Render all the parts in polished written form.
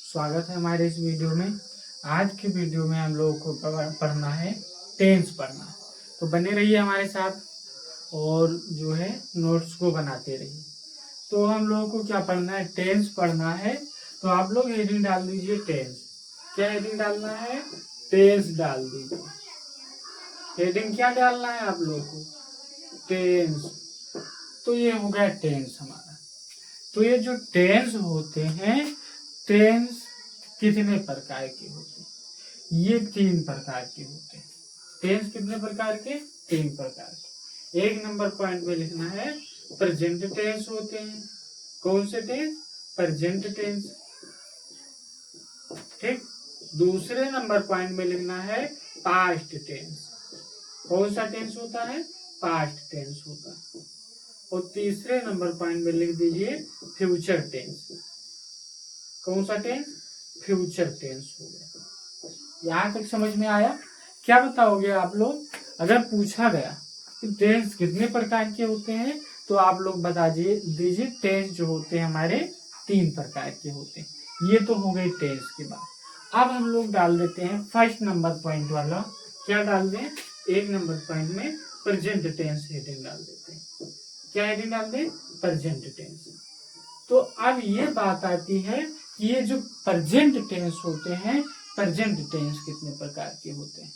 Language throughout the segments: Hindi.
स्वागत है हमारे इस वीडियो में। आज के वीडियो में हम लोगों को पढ़ना है टेंस पढ़ना। तो बने रहिए हमारे साथ और जो है नोट्स को बनाते रहिए। तो हम लोगों को क्या पढ़ना है, टेंस पढ़ना है। तो आप लोग हेडिंग डाल दीजिए टेंस। क्या हेडिंग डालना है, टेंस डाल दीजिए। हेडिंग क्या डालना है आप लोगों को, टेंस। तो ये हो गया टेंस हमारा। तो ये जो टेंस होते हैं, टेंस कितने प्रकार के होते हैं, ये 3 प्रकार के होते हैं। टेंस कितने प्रकार के, 3 प्रकार के। 1 नंबर पॉइंट में लिखना है प्रेजेंट टेंस होते हैं। कौन से टेंस, प्रेजेंट टेंस। ठीक। दूसरे नंबर पॉइंट में लिखना है पास्ट टेंस। कौन सा टेंस होता है, पास्ट टेंस होता है। और तीसरे नंबर पॉइंट में लिख दीजिए फ्यूचर टेंस। कौन सा टेंस, फ्यूचर टेंस हो गया। यहां तक समझ में आया। क्या बताओगे आप लोग, अगर पूछा गया कि टेंस कितने प्रकार के होते हैं, तो आप लोग बता दीजिए टेंस जो होते हैं हमारे 3 प्रकार के होते हैं। ये तो हो गई टेंस की बात। अब हम लोग डाल देते हैं फर्स्ट नंबर पॉइंट वाला। क्या डाल दें, 1 नंबर पॉइंट में प्रेजेंट टेंस हेडिंग डाल देते हैं। क्या हेडिंग डाल दें, प्रेजेंट टेंस। तो अब ये बात आती है कि ये जो प्रेजेंट टेंस होते हैं, प्रेजेंट टेंस कितने प्रकार के होते हैं।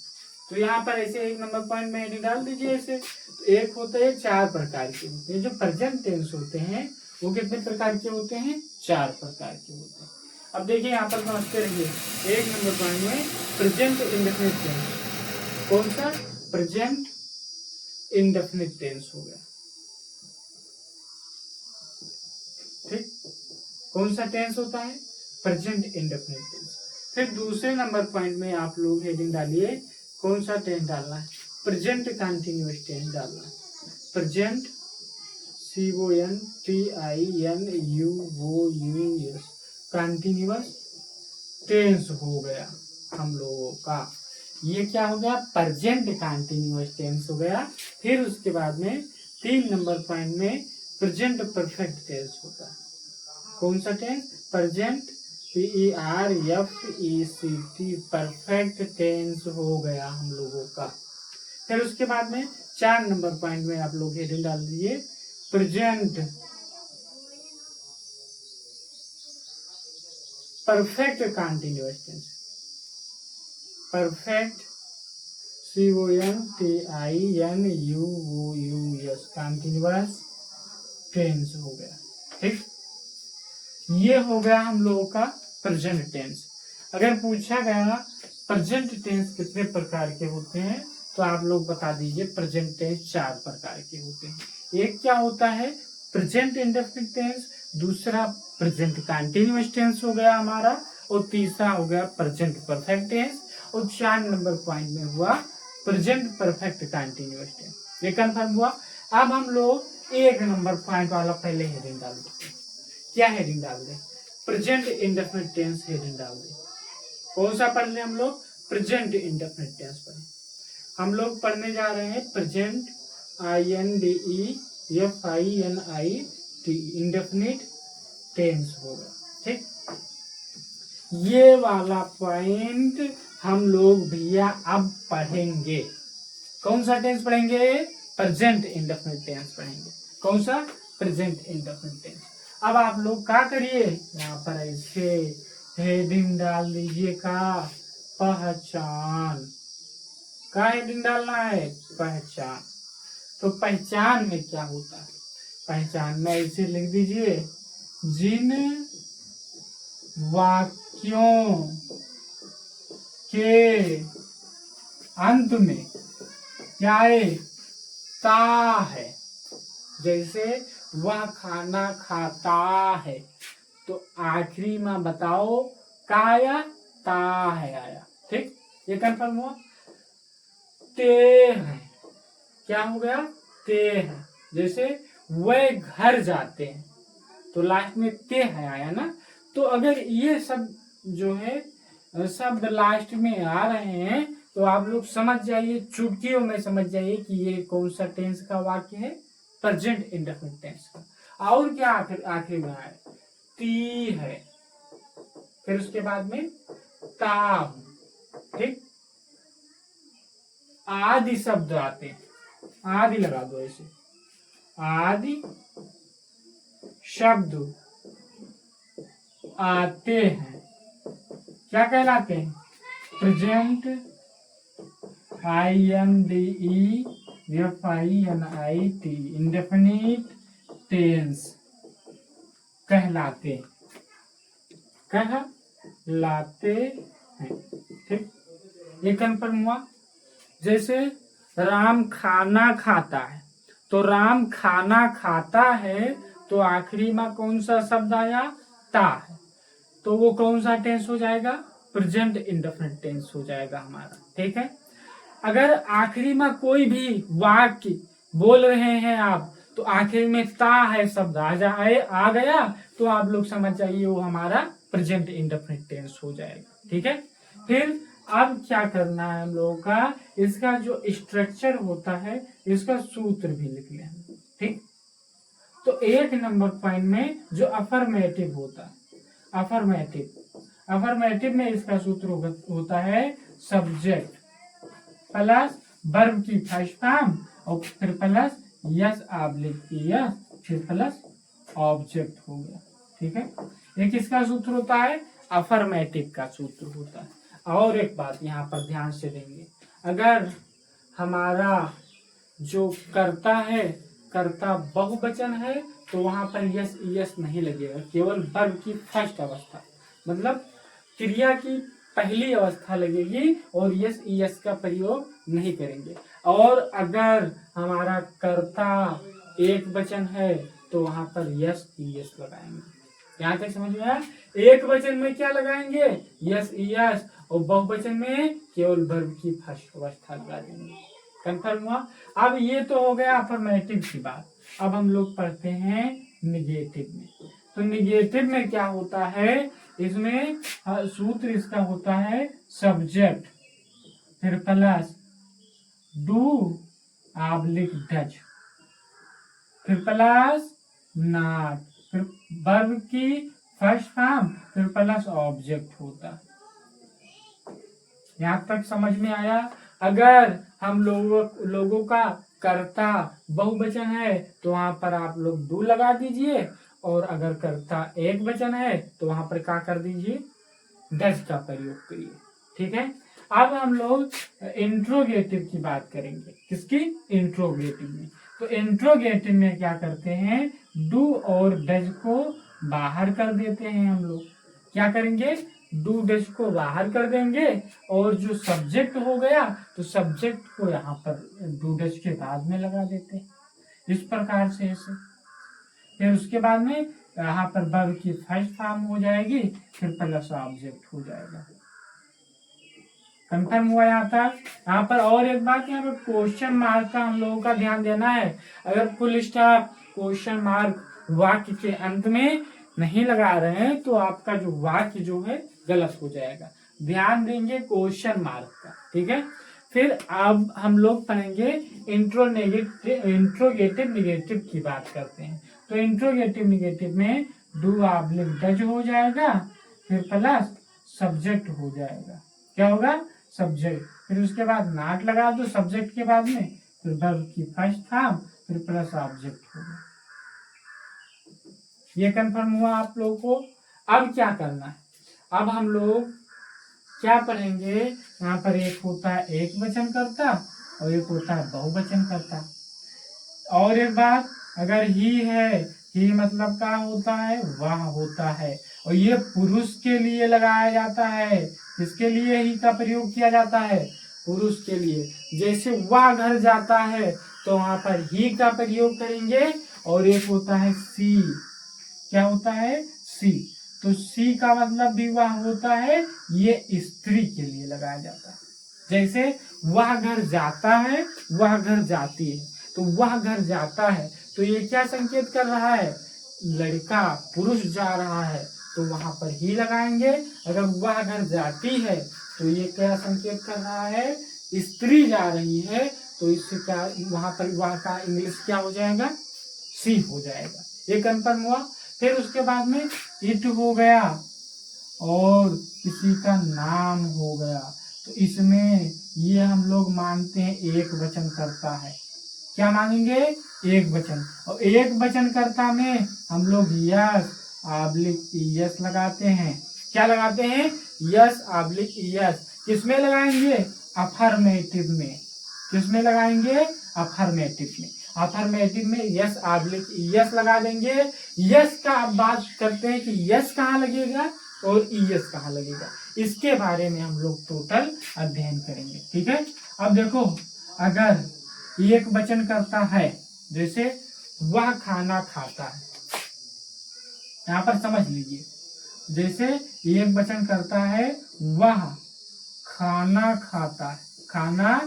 तो यहाँ पर ऐसे 1 नंबर पॉइंट में हेडिंग डाल दीजिए ऐसे। तो एक होता है 4 प्रकार के होते हैं। जो प्रेजेंट टेंस होते हैं वो कितने प्रकार के होते हैं, 4 प्रकार के होते हैं। अब देखिए यहाँ पर समझते रहिए। 1 नंबर पॉइंट में प्रेजेंट इंडेफिनिट टेंस। कौन सा, प्रेजेंट इंडेफिनिट टेंस हो गया। ठीक। कौन सा टेंस होता है, प्रेजेंट इंडेफिनिट टेंस। फिर दूसरे नंबर पॉइंट में आप लोग हेडिंग डालिए, कौन सा टेंस डालना है, प्रेजेंट कंटिन्यूअस टेंस डालना है। प्रेजेंट CONTINUOUS कंटिन्यूअस टेंस हो गया हम लोगों का। ये क्या हो गया, प्रेजेंट कंटिन्यूअस टेंस हो गया। फिर उसके बाद में 3 नंबर पॉइंट में प्रेजेंट परफेक्ट टेंस होता है। कौन सा tense, present PERFECT perfect tense हो गया हम लोगों का। फिर उसके बाद में 4 नंबर पॉइंट में आप लोग हेडिंग डाल दीजिए present perfect continuous tense. Perfect CONTINUOUS continuous tense हो गया। ठीक। ये हो गया हम लोगों का प्रेजेंट टेंस। अगर पूछा गया प्रेजेंट टेंस कितने प्रकार के होते हैं, तो आप लोग बता दीजिए प्रेजेंट टेंस 4 प्रकार के होते हैं। एक क्या होता है, प्रेजेंट इंडेफिनिट टेंस। दूसरा प्रेजेंट कंटिन्यूअस टेंस हो गया हमारा। और तीसरा हो गया प्रेजेंट परफेक्ट टेंस। और 4 नंबर पॉइंट में हुआ प्रेजेंट परफेक्ट कंटिन्यूअस टेंस। ये कंफर्म हुआ। अब हम लोग 1 नंबर पॉइंट वाला पहले हेडिंग डाल देते हैं। क्या हेडिंग डाल दें, प्रेजेंट इंडेफिनिट टेंस हेडिंग डाल दें। कौन सा पढ़ लें हम लोग, प्रेजेंट इंडेफिनिट टेंस पढ़ें। हम लोग पढ़ने जा रहे हैं प्रेजेंट INDEFINIT इंडेफिनिट टेंस होगा। ठीक। ये वाला पॉइंट हम लोग भैया अब पढ़ेंगे। कौन सा टेंस पढ़ेंगे, प्रेजेंट इंडेफिनिट टेंस पढ़ेंगे। कौन सा, प्रेजेंट इंडेफिनिट टेंस। अब आप लोग क्या करिए, यहाँ पर ऐसे हेडिंग डाल दीजिए का पहचान। का हेडिंग डालना है, पहचान। तो पहचान में क्या होता है, पहचान में ऐसे लिख दीजिए जिन वाक्यों के अंत में क्या है, ता है। जैसे वह खाना खाता है, तो आखिरी में बताओ का आया, ता है आया। ठीक। ये कंफर्म हुआ। ते है, क्या हो गया, ते है। जैसे वे घर जाते हैं, तो लास्ट में ते है आया ना। तो अगर ये सब जो है शब्द लास्ट में आ रहे हैं, तो आप लोग समझ जाइए, चुटकियों में समझ जाइए कि ये कौन सा टेंस का वाक्य है, प्रेजेंट इंडेफिनिट टेंस का। और क्या आखिर में आए, ती है, फिर उसके बाद में ता हूं, ठीक। आदि शब्द आते हैं, आदि लगा दो ऐसे, आदि शब्द आते हैं, क्या कहलाते हैं? प्रेजेंट INDEFINIT इंडेफिनिट टेंस कहलाते हैं, ठीक। ये कन्फर्म हुआ। जैसे राम खाना खाता है, तो राम खाना खाता है, तो आखिरी में कौन सा शब्द आया? ता है, तो वो कौन सा टेंस हो जाएगा? प्रेजेंट इंडेफिनिट टेंस हो जाएगा हमारा, ठीक है। अगर आखिरी में कोई भी वाक्य बोल रहे हैं आप, तो आखिर में ता है शब्द आ गया, तो आप लोग समझ जाइए वो हमारा प्रेजेंट इंडेफिनिट टेंस हो जाएगा, ठीक है। फिर अब क्या करना है हम लोगों का, इसका जो स्ट्रक्चर होता है, इसका सूत्र भी लिख लें, ठीक। तो 1 नंबर पॉइंट में जो अफर्मेटिव होता है, अफर्मेटिव में इसका सूत्र होता है सब्जेक्ट प्लस वर्ब की फर्स्ट फॉर्म और फिर प्लस यस यस फिर प्लस ऑब्जेक्ट हो गया, ठीक है। एक इसका सूत्र होता है अफर्मेटिव का सूत्र होता है। और एक बात यहाँ पर ध्यान से देंगे, अगर हमारा जो करता है, कर्ता बहुवचन है, तो वहां पर यस यस नहीं लगेगा, केवल वर्ब की फर्स्ट अवस्था, मतलब क्रिया की पहली अवस्था लगेगी, और यस यस का प्रयोग नहीं करेंगे। और अगर हमारा कर्ता एक वचन है, तो वहां पर यस यस लगाएंगे। यहाँ तक समझ में आया? एक वचन में क्या लगाएंगे? यस यस, और बहुवचन में केवल वर्ब की फर्स्ट अवस्था लगा देंगे। कंफर्म हुआ? अब ये तो हो गया अफर्मेटिव की बात। अब हम लोग पढ़ते हैं निगेटिव में। तो निगेटिव में क्या होता है, इसमें सूत्र इसका होता है सब्जेक्ट फिर प्लस डू डज फिर प्लस नॉट फिर वर्ब की फर्स्ट फॉर्म फिर प्लस ऑब्जेक्ट होता। यहाँ तक समझ में आया? अगर हम लोगों का कर्ता बहुवचन है, तो वहां पर आप लोग डू लगा दीजिए, और अगर कर्ता एक वचन है, तो वहां पर क्या कर दीजिए? डज का प्रयोग करिए, ठीक है। अब हम लोग इंट्रोगेटिव की बात करेंगे। किसकी? इंट्रोगेटिव में। तो इंट्रोगेटिव में क्या करते हैं, डू और डज को बाहर कर देते हैं हम लोग। क्या करेंगे? डू डज को बाहर कर देंगे, और जो सब्जेक्ट हो गया, तो सब्जेक्ट को यहाँ पर डू डज के बाद में लगा देते हैं, इस प्रकार से ऐसे। फिर उसके बाद में यहाँ पर वर्ब की फर्स्ट फॉर्म हो जाएगी, फिर प्लस ऑब्जेक्ट हो जाएगा। कंफर्म हुआ यहाँ तक? यहाँ पर और एक बात, यहाँ पर क्वेश्चन मार्क का हम लोगों का ध्यान देना है। अगर फुल स्टॉप क्वेश्चन मार्क वाक्य के अंत में नहीं लगा रहे हैं, तो आपका जो वाक्य जो है गलत हो जाएगा। ध्यान देंगे क्वेश्चन मार्क का, ठीक है। फिर अब हम लोग पढ़ेंगे इंट्रोगेटिव निगेटिव की बात करते हैं। तो इंट्रोगेटिव निगेटिव में डू डज हो जाएगा, फिर प्लस सब्जेक्ट हो जाएगा। क्या होगा? सब्जेक्ट। फिर उसके बाद नॉट लगा दो सब्जेक्ट के बाद में, फिर वर्ब की फर्स्ट फॉर्म फिर प्लस ऑब्जेक्ट होगा। ये कंफर्म हुआ आप लोगों को? अब क्या करना है, अब हम लोग क्या पढ़ेंगे, यहाँ पर एक होता है एक वचन कर्ता और एक होता है बहुवचन कर्ता। और एक बात, अगर ही है, ही मतलब क्या होता है? वह होता है, और ये पुरुष के लिए लगाया जाता है। किसके लिए ही का प्रयोग किया जाता है? पुरुष के लिए। जैसे वह घर जाता है, तो वहां पर ही का प्रयोग करेंगे, और एक होता है सी। क्या होता है? सी। तो सी का मतलब भी वह होता है, ये स्त्री के लिए लगाया जाता है। जैसे वह घर जाता है, वह घर जाती है, तो वह घर जाता है, तो ये क्या संकेत कर रहा है? लड़का पुरुष जा रहा है, तो वहां पर ही लगाएंगे। अगर वह घर जाती है, तो ये क्या संकेत कर रहा है? स्त्री जा रही है, तो इससे क्या वहां पर वह का इंग्लिश क्या हो जाएगा? सी हो जाएगा। ये कंफर्म हुआ? फिर उसके बाद में इट हो गया, और किसी का नाम हो गया, तो इसमें ये हम लोग मानते हैं एक वचन करता है। क्या मानेंगे? एक वचन। और एक वचन कर्ता में हम लोग यस ऑब्लिक यस लगाते हैं। क्या लगाते हैं? Yes oblique yes. किसमें लगाएंगे? अफर्मेटिव में। किसमें लगाएंगे? अफर्मेटिव में। अफर्मेटिव में यस ऑब्लिक यस लगा देंगे। यस का अब बात करते हैं कि यस कहाँ लगेगा और ईएस कहाँ लगेगा, इसके बारे में हम लोग टोटल अध्ययन करेंगे। ठीक है। अब देखो, अगर एक वचन करता है, जैसे वह खाना खाता है, यहाँ पर समझ लीजिए, जैसे एक वचन करता है वह खाना खाता है, खाना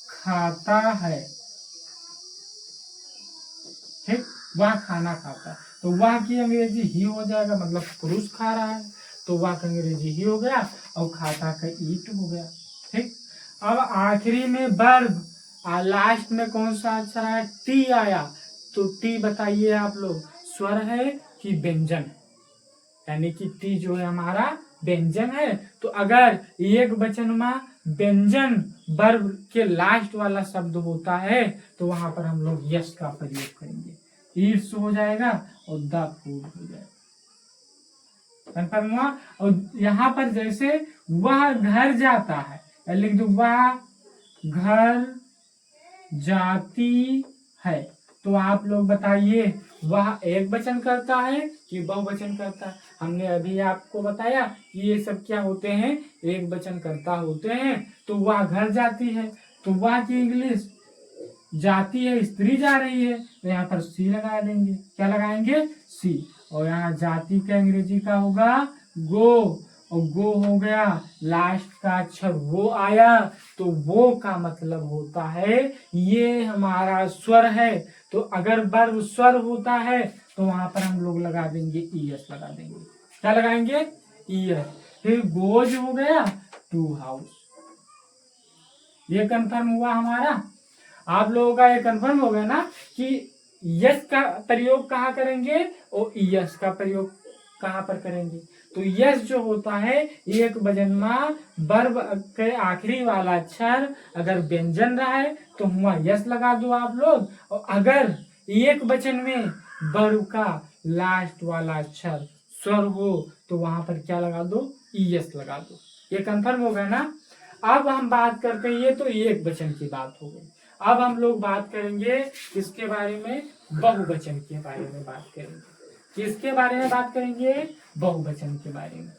खाता है, ठीक, वह खाना खाता है, तो वह की अंग्रेजी ही हो जाएगा, मतलब पुरुष खा रहा है तो वह का अंग्रेजी ही हो गया और खाता का ईट हो गया। ठीक। अब आखिरी में वर्ब, लास्ट में कौन सा अक्षर है? टी आया, तो टी बताइए आप लोग, स्वर है कि व्यंजन? यानी कि टी जो है हमारा व्यंजन है। तो अगर एक वचन में व्यंजन वर्ब के लास्ट वाला शब्द होता है तो वहां पर हम लोग यस का प्रयोग करेंगे। ईट्स हो जाएगा और द फूड हो जाएगा। कंफर्म हुआ? और यहाँ पर जैसे वह घर जाता है, लिख दो वह घर जाती है, तो आप लोग बताइए वह एक वचन करता है कि बहुवचन करता है? हमने अभी आपको बताया कि ये सब क्या होते हैं, एक वचन करता होते हैं। तो वह घर जाती है, तो वह की इंग्लिश जाती है, स्त्री जा रही है, तो यहाँ पर सी लगा देंगे। क्या लगाएंगे? सी। और यहाँ जाति का अंग्रेजी का होगा गो, और गो हो गया, लास्ट का अक्षर वो आया, तो वो का मतलब होता है ये हमारा स्वर है। तो अगर वर्ब स्वर होता है तो वहां पर हम लोग लगा देंगे ईएस लगा देंगे। क्या लगाएंगे? ईएस। फिर गोज हो गया टू हाउस। ये कंफर्म हुआ हमारा। आप लोगों का ये कंफर्म हो गया ना कि यस का प्रयोग कहाँ करेंगे और यस का प्रयोग कहाँ पर करेंगे। तो यस जो होता है एक वचन में वर्ब के आखिरी वाला अक्षर अगर व्यंजन रहा है तो हुआ यस लगा दो आप लोग, और अगर एक वचन में वर्ब का लास्ट वाला अक्षर स्वर हो तो वहां पर क्या लगा दो? ईएस लगा दो। ये कंफर्म हो गया ना। अब हम बात करते हैं, ये तो एक वचन की बात हो गई। अब हम लोग बात करेंगे किसके बारे में? बहुवचन के बारे में बात करेंगे। किसके बारे में बात करेंगे? बहुवचन के बारे में।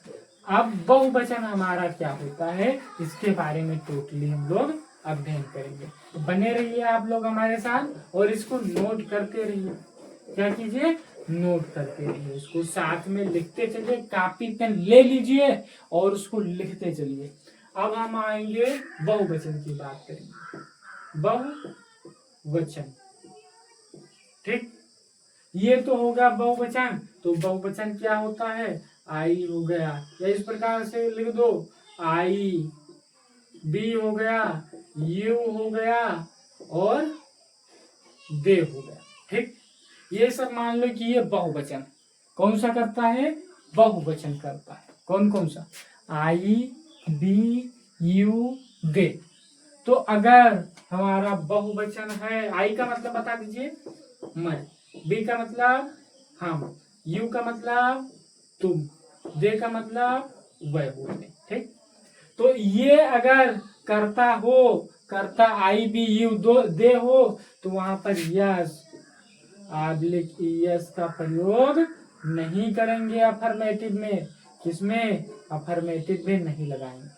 अब बहुवचन हमारा क्या होता है इसके बारे में टोटली हम लोग अध्ययन करेंगे। तो बने रहिए आप लोग हमारे साथ और इसको नोट करते रहिए। क्या कीजिए? नोट करते रहिए, इसको साथ में लिखते चलिए, कॉपी पेन ले लीजिए और उसको लिखते चलिए। अब हम आएंगे बहुवचन की बात करेंगे। बहुवचन, ठीक, ये तो होगा बहुवचन। तो बहुवचन क्या होता है? आई हो गया, या इस प्रकार से लिख दो, आई, बी हो गया, यू हो गया और दे हो गया। ठीक, ये सब मान लो कि ये बहुवचन कौन सा करता है? बहुवचन करता है। कौन कौन सा? आई, बी, यू, दे। तो अगर हमारा बहुवचन है, आई का मतलब बता दीजिए मैं, बी का मतलब हम, यू का मतलब तुम, दे का मतलब वह होते। ठीक, तो ये अगर करता हो, करता आई बी यू दो दे हो तो वहां पर यस ऑब्लिक यस का प्रयोग नहीं करेंगे अफर्मेटिव में। किसमें? अफर्मेटिव में नहीं लगाएंगे।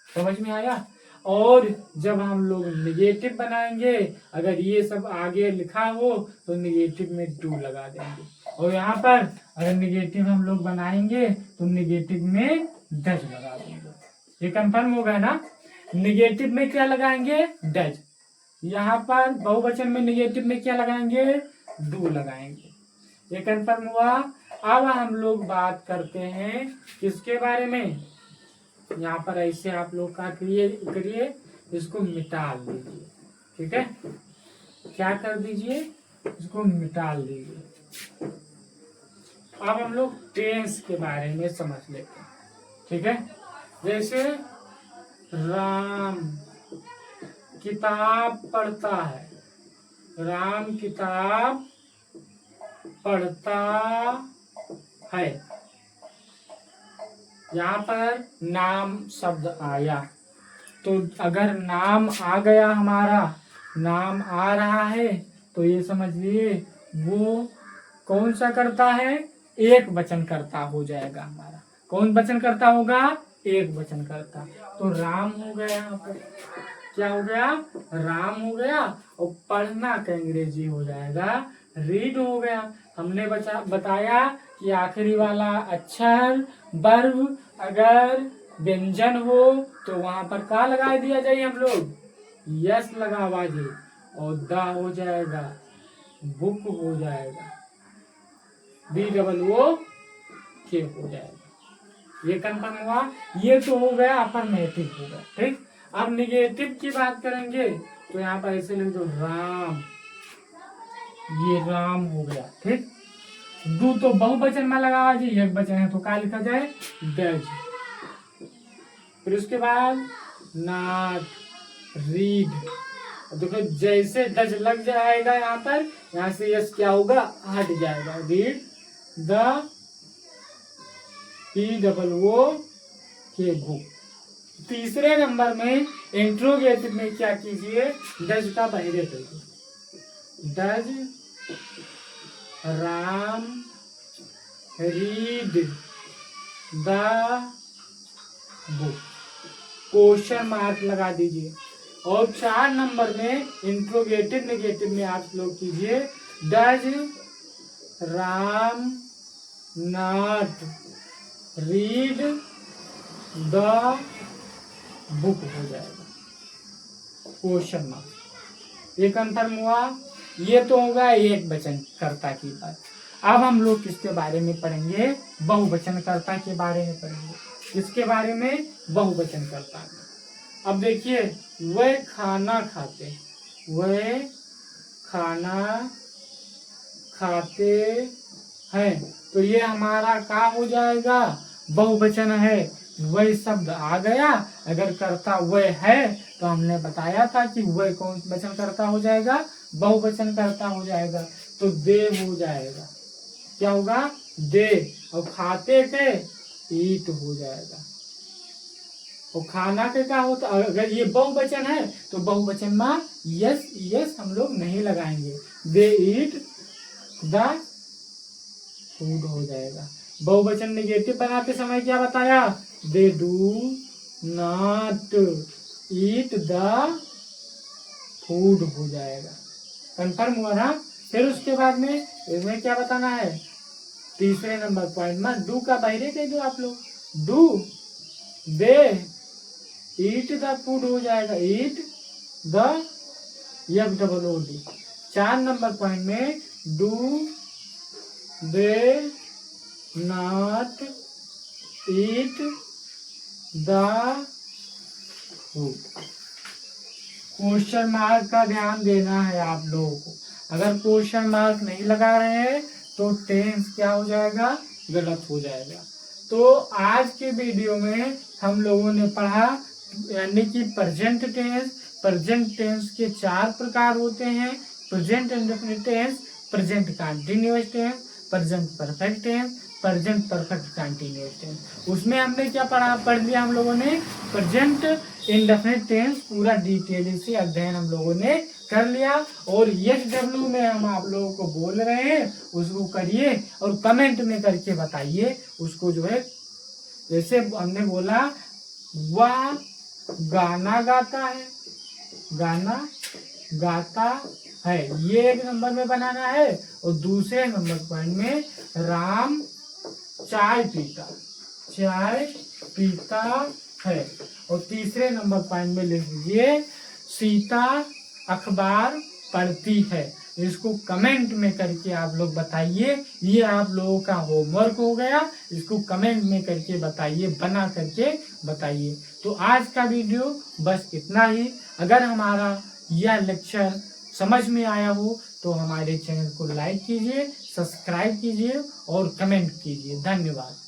समझ में आया? और जब हम लोग निगेटिव बनाएंगे, अगर ये सब आगे लिखा हो तो निगेटिव में टू लगा देंगे, और यहाँ पर अगर निगेटिव हम लोग बनाएंगे तो निगेटिव में डज लगा देंगे। ये कंफर्म हो गया ना। निगेटिव में क्या लगाएंगे? डज। यहाँ पर बहुवचन में निगेटिव में क्या लगाएंगे? डू लगाएंगे। ये कंफर्म हुआ। अब हम लोग बात करते हैं किसके बारे में? यहाँ पर ऐसे आप लोग का करिए, इसको मिटा दीजिए। ठीक है, क्या कर दीजिए? इसको मिटा दीजिए। अब हम लोग टेंस के बारे में समझ लेते हैं, ठीक है। जैसे राम किताब पढ़ता है, राम किताब पढ़ता है। यहाँ पर नाम शब्द आया, तो अगर नाम आ गया, हमारा नाम आ रहा है, तो ये समझिए वो कौन सा करता है, एक वचन करता हो जाएगा हमारा। कौन वचन करता होगा, एक वचन करता। तो राम हो गया, यहाँ पर क्या हो गया, राम हो गया। और पढ़ना का अंग्रेजी हो जाएगा रीड हो गया। हमने बताया कि आखिरी वाला अक्षर वर्ब अगर व्यंजन हो तो वहां पर का लगा दिया जाए, हम लोग यस लगावा जी, और द हो जाएगा, बुक हो जाएगा, BOO के हो जाएगा। ये कंफर्म हुआ। ये तो हो गया अफर्मेटिव हो गया, ठीक। अब निगेटिव की बात करेंगे तो यहाँ पर ऐसे लिख दो राम, ये राम हो गया, ठीक। डू तो बहुवचन में लगा जी, एक वचन है तो क्या लिखा जाए, डज। फिर उसके बाद नॉट, रीड। देखो जैसे डज लग जाएगा यहाँ पर, यहाँ से यस क्या होगा, हट जाएगा, रीड द POO के बुक। तीसरे नंबर में इंट्रोगेटिव में क्या कीजिए, डज का बाहर करिए, does Ram read the book, question mark लगा दीजिए। और 4 नंबर में इंट्रोगेटिव नेगेटिव में आप लोग कीजिए, does Ram not read the book हो जाएगा, क्वेश्चन मार्क। ये कंफर्म हुआ। ये तो होगा एक वचन कर्ता की बात। अब हम लोग किसके बारे में पढ़ेंगे, बहुवचन कर्ता के बारे में पढ़ेंगे। किसके बारे में, बहुवचन कर्ता में। अब देखिए, वह खाना खाते, वह खाना खाते हैं, तो ये हमारा क्या हो जाएगा, बहुवचन है। वह शब्द आ गया, अगर कर्ता वह है तो हमने बताया था कि वह कौन वचन कर्ता हो जाएगा, बहुवचन कर्ता हो जाएगा। तो दे हो जाएगा, क्या होगा, दे। और खाते के ईट हो जाएगा। और खाना के क्या होता, अगर ये बहुवचन है तो बहुवचन में यस यस हम लोग नहीं लगाएंगे, दे ईट द फूड हो जाएगा। बहुवचन नेगेटिव बनाते समय क्या बताया, they do not eat the food हो जाएगा। कंफर्म हुआ ना। फिर उसके बाद में इसमें क्या बताना है, तीसरे नंबर पॉइंट में डू का बाहर कह दो आप लोग, do they eat the food हो जाएगा, eat the FOOD। 4 number point में do they not eat the food. Question mark का ध्यान देना है आप लोगों को। अगर क्वेश्चन मार्क नहीं लगा रहे हैं तो टेंस क्या हो जाएगा, गलत हो जाएगा। तो आज के वीडियो में हम लोगों ने पढ़ा, यानी कि प्रेजेंट टेंस। प्रेजेंट टेंस के 4 प्रकार होते हैं, present indefinite tense, present continuous tense, present perfect tense, present perfect continuous tense. उसमें हमने क्या पढ़ लिया हम लोगों ने, प्रेजेंट इंडेफिनिट टेंस पूरा डिटेल से अध्ययन हम लोगों ने कर लिया। और SW में हम आप लोगों को बोल रहे हैं, उसको करिए और कमेंट में करके बताइए उसको, जो है जैसे हमने बोला वह गाना गाता है, गाना गाता है, ये 1 नंबर में बनाना है। और दूसरे नंबर पॉइंट में राम चाय पीता, चाय पीता है। और तीसरे नंबर पॉइंट में लिख दीजिए सीता अखबार पढ़ती है। इसको कमेंट में करके आप लोग बताइए। ये आप लोगों का होमवर्क हो गया, इसको कमेंट में करके बताइए, बना करके बताइए। तो आज का वीडियो बस इतना ही। अगर हमारा यह लेक्चर समझ में आया हो तो तो हमारे चैनल को लाइक कीजिए, सब्सक्राइब कीजिए और कमेंट कीजिए। धन्यवाद।